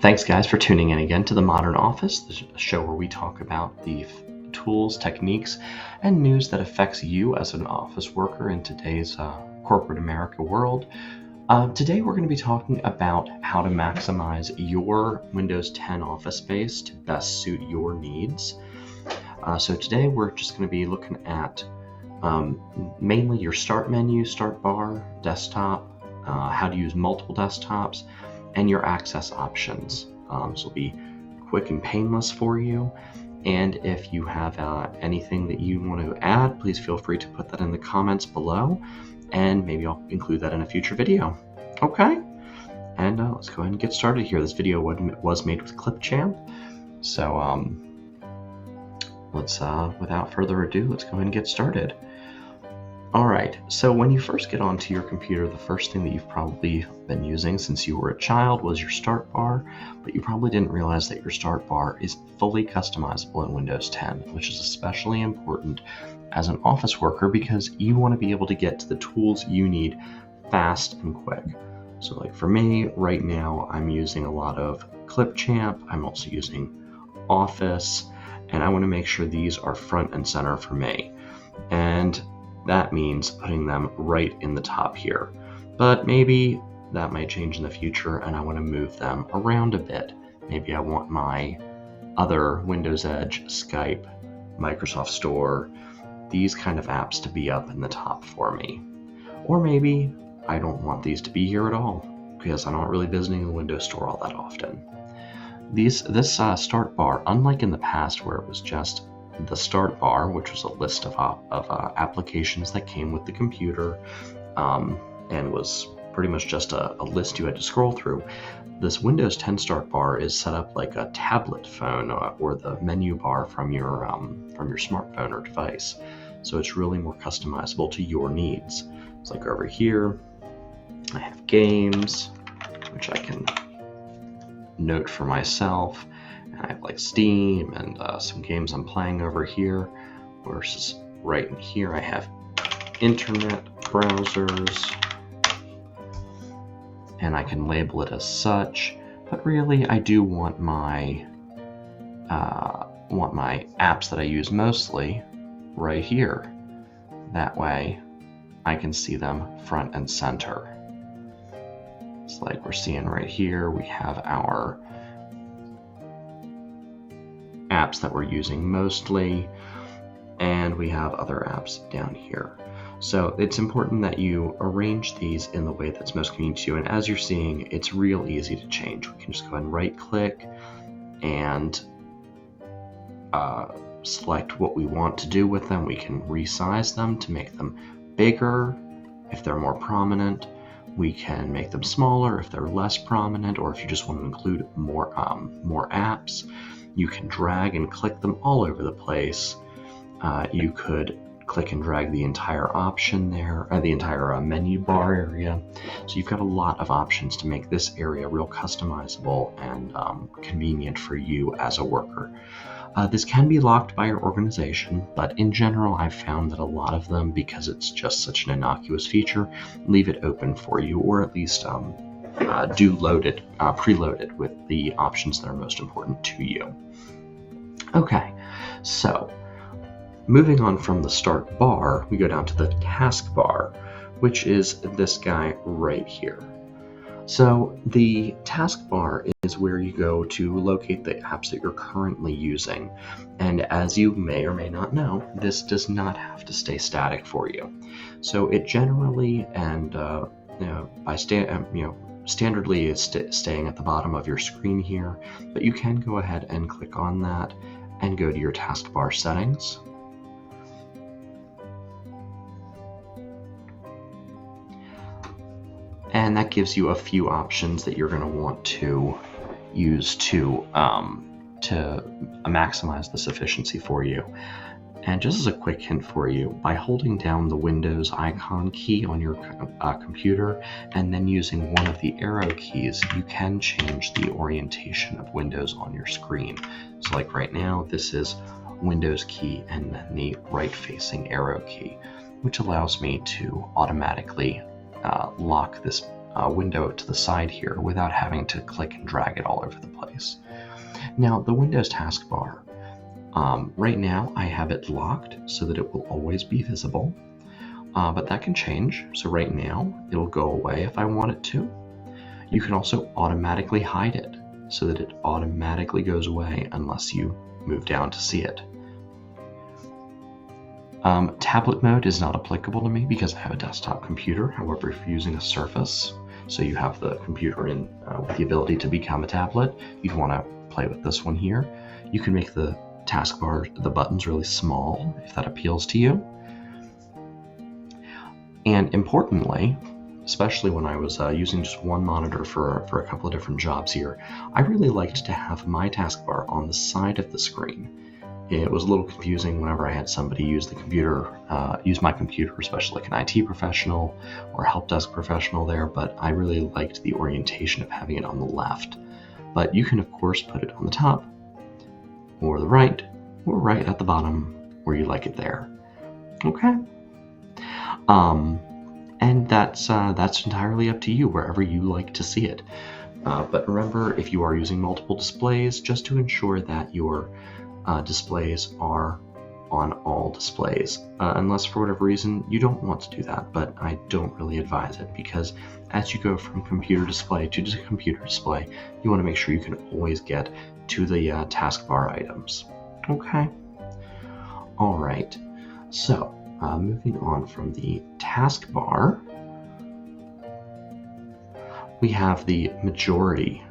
Thanks, guys, for tuning in again to The Modern Office, the show where we talk about the tools, techniques, and news that affects you as an office worker in today's corporate America world. Today, we're going to be talking about how to maximize your Windows 10 office space to best suit your needs. So today, we're just going to be looking at mainly your start menu, start bar, desktop, how to use multiple desktops, and your access options. This will be quick and painless for you. And if you have anything that you want to add, please feel free to put that in the comments below, and maybe I'll include that in a future video. Okay, and let's go ahead and get started here. This video was made with Clipchamp, so let's, without further ado, let's go ahead and get started. Alright, so when you first get onto your computer, the first thing that you've probably been using since you were a child was your start bar, but you probably didn't realize that your start bar is fully customizable in Windows 10, which is especially important as an office worker because you want to be able to get to the tools you need fast and quick. So like for me, right now, I'm using a lot of Clipchamp, I'm also using Office, and I want to make sure these are front and center for me. And that means putting them right in the top here. But maybe that might change in the future and I want to move them around a bit. Maybe I want my other Windows Edge, Skype, Microsoft Store, these kind of apps to be up in the top for me. Or maybe I don't want these to be here at all because I'm not really visiting the Windows Store all that often. This start bar, unlike in the past where it was just the start bar, which was a list of applications that came with the computer and was pretty much just a list you had to scroll through. This Windows 10 start bar is set up like a tablet phone or the menu bar from your smartphone or device. So it's really more customizable to your needs. It's like over here, I have games, which I can note for myself. I have like Steam and some games I'm playing over here, versus right in here I have internet browsers, and I can label it as such. But really, I do want my apps that I use mostly right here. That way, I can see them front and center. It's like we're seeing right here. We have our apps that we're using mostly, and we have other apps down here. So it's important that you arrange these in the way that's most convenient to you, and as you're seeing, it's real easy to change. We can just go ahead and right click and select what we want to do with them. We can resize them to make them bigger if they're more prominent. We can make them smaller if they're less prominent, or if you just want to include more apps. You can drag and click them all over the place. You could click and drag the entire option there, the entire menu bar area. So you've got a lot of options to make this area real customizable and convenient for you as a worker. This can be locked by your organization, but in general, I've found that a lot of them, because it's just such an innocuous feature, leave it open for you, or at least do load it, preload it with the options that are most important to you. Okay, so moving on from the start bar, we go down to the task bar, which is this guy right here. So the task bar is where you go to locate the apps that you're currently using. And as you may or may not know, this does not have to stay static for you. So it generally and standardly is staying at the bottom of your screen here, but you can go ahead and click on that and go to your taskbar settings. And that gives you a few options that you're going to want to use to maximize this efficiency for you. And just as a quick hint for you, by holding down the Windows icon key on your computer and then using one of the arrow keys, you can change the orientation of Windows on your screen. So like right now, this is Windows key and then the right-facing arrow key, which allows me to automatically lock this window to the side here without having to click and drag it all over the place. Now, the Windows taskbar. Right now, I have it locked so that it will always be visible, but that can change. So right now, it'll go away if I want it to. You can also automatically hide it so that it automatically goes away unless you move down to see it. Tablet mode is not applicable to me because I have a desktop computer. However, if you're using a Surface, so you have the computer with the ability to become a tablet, you'd want to play with this one here. You can make the taskbar, the buttons really small if that appeals to you. And importantly, especially when I was using just one monitor for a couple of different jobs here, I really liked to have my taskbar on the side of the screen. It was a little confusing whenever I had somebody use my computer, especially like an IT professional or a help desk professional there, but I really liked the orientation of having it on the left. But you can, of course, put it on the top, or the right, or right at the bottom, where you like it there. Okay? And that's entirely up to you, wherever you like to see it. But remember, if you are using multiple displays, just to ensure that your displays are on all displays, unless for whatever reason you don't want to do that, but I don't really advise it, because as you go from computer display to computer display, you want to make sure you can always get to the taskbar items. Okay? Alright, so moving on from the taskbar, we have the majority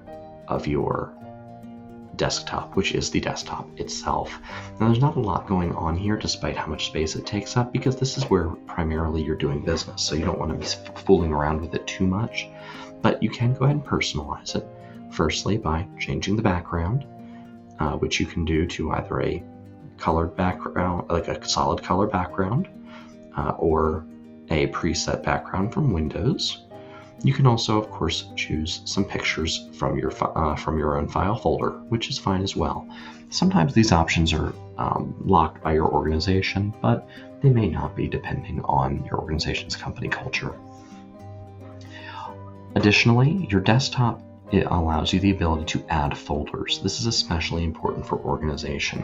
of your desktop, which is the desktop itself. Now, there's not a lot going on here despite how much space it takes up, because this is where primarily you're doing business, so you don't want to be fooling around with it too much. But you can go ahead and personalize it, firstly by changing the background, which you can do to either a colored background, like a solid color background, or a preset background from Windows. You can also, of course, choose some pictures from your own file folder, which is fine as well. Sometimes these options are locked by your organization, but they may not be depending on your organization's company culture. Additionally, your desktop, it allows you the ability to add folders. This is especially important for organization.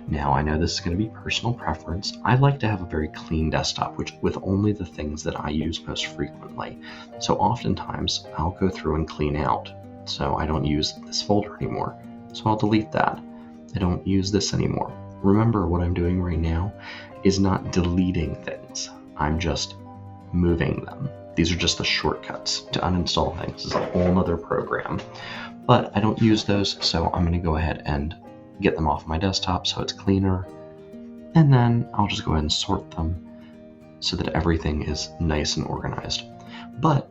Now, I know this is going to be personal preference. I like to have a very clean desktop, with only the things that I use most frequently. So oftentimes, I'll go through and clean out. So I don't use this folder anymore. So I'll delete that. I don't use this anymore. Remember, what I'm doing right now is not deleting things. I'm just moving them. These are just the shortcuts to uninstall things. This is a whole other program. But I don't use those, so I'm going to go ahead and get them off my desktop so it's cleaner, and then I'll just go ahead and sort them so that everything is nice and organized. But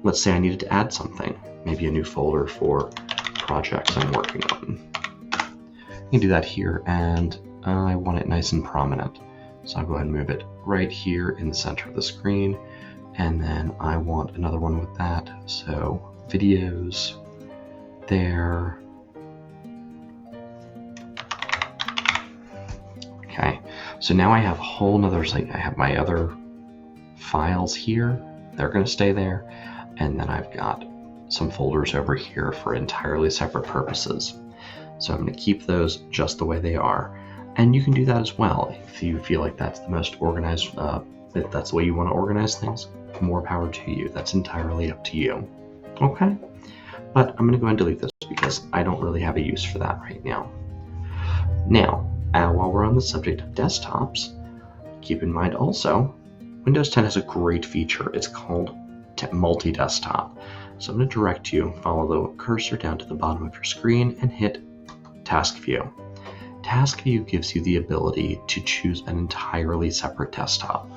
let's say I needed to add something, maybe a new folder for projects I'm working on. You can do that here, and I want it nice and prominent, so I'll go ahead and move it right here in the center of the screen, and then I want another one with that, so videos there. Okay, so now I have a whole nother site. I have my other files here. They're going to stay there. And then I've got some folders over here for entirely separate purposes. So I'm going to keep those just the way they are. And you can do that as well. If you feel like that's the most organized, if that's the way you want to organize things, more power to you. That's entirely up to you. Okay? But I'm going to go ahead and delete this because I don't really have a use for that right now. Now, while we're on the subject of desktops, keep in mind also, Windows 10 has a great feature. It's called multi-desktop. So I'm going to direct you, follow the cursor down to the bottom of your screen and hit Task View. Task View gives you the ability to choose an entirely separate desktop.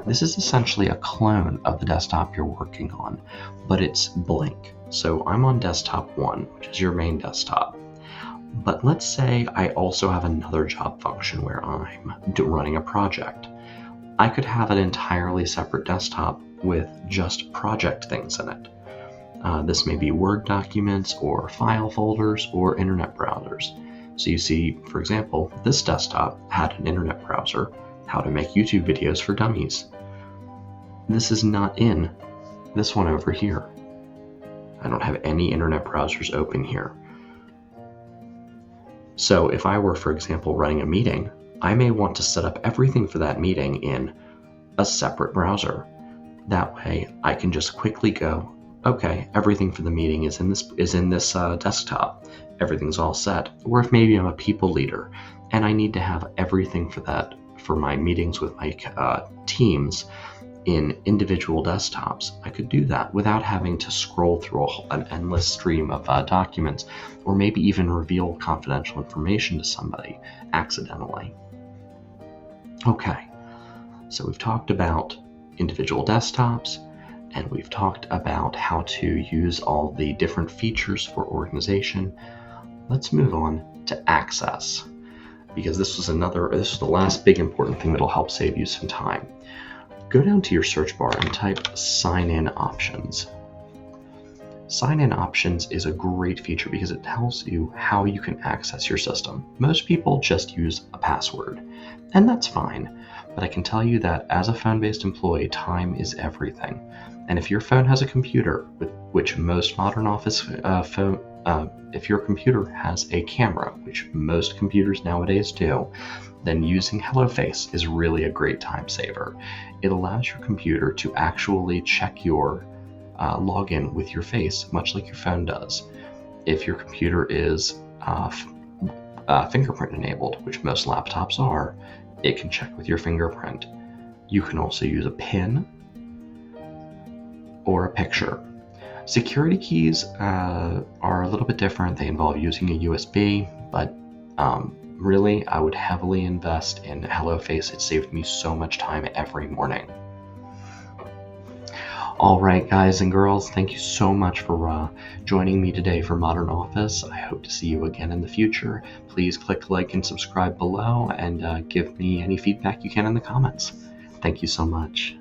This is essentially a clone of the desktop you're working on, but it's blank. So I'm on desktop 1, which is your main desktop. But let's say I also have another job function where I'm running a project. I could have an entirely separate desktop with just project things in it. This may be Word documents or file folders or internet browsers. So you see, for example, this desktop had an internet browser, how to make YouTube videos for dummies. This is not in this one over here. I don't have any internet browsers open here. So if I were, for example, running a meeting, I may want to set up everything for that meeting in a separate browser. That way I can just quickly go, okay, everything for the meeting is in this desktop. Everything's all set. Or if maybe I'm a people leader and I need to have everything for my meetings with my teams in individual desktops, I could do that without having to scroll through an endless stream of documents, or maybe even reveal confidential information to somebody accidentally. Okay, so we've talked about individual desktops, and we've talked about how to use all the different features for organization. Let's move on to access, because this was the last big important thing that'll help save you some time. Go down to your search bar and type sign-in options. Sign-in options is a great feature because it tells you how you can access your system. Most people just use a password, and that's fine. But I can tell you that as a phone-based employee, time is everything. And if your phone has a computer, which most modern office if your computer has a camera, which most computers nowadays do, then using HelloFace is really a great time saver. It allows your computer to actually check your login with your face, much like your phone does. If your computer is fingerprint enabled, which most laptops are, it can check with your fingerprint. You can also use a PIN or a picture. Security keys are a little bit different. They involve using a USB, but really, I would heavily invest in HelloFace. It saved me so much time every morning. All right, guys and girls, thank you so much for joining me today for Modern Office. I hope to see you again in the future. Please click like and subscribe below, and give me any feedback you can in the comments. Thank you so much.